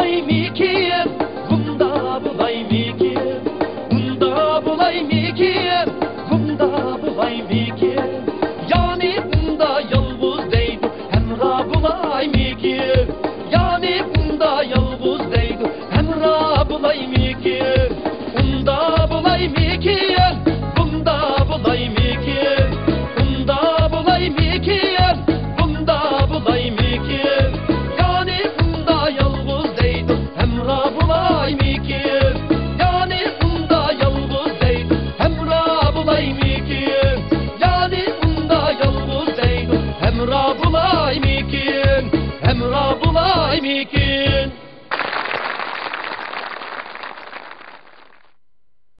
bulayım ki, bunda bulayım ki, bunda bulayım ki, bunda bulayım ki. Yani bunda yalnız değdi, hemra bulayım ki. Yani bunda yalnız değdi, hemra bulayım ki. Bunda bulayım ki, bunda bulayım ki, bunda bulayım ki, bunda bulayım ki. Yani bunda yalnız değdi, hemra bulayım ki. Yani bunda yalnız değdi, hemra bulayım ki. Yani bunda yalnız değdi, hemra bulayım ki, hemra bulayım ki.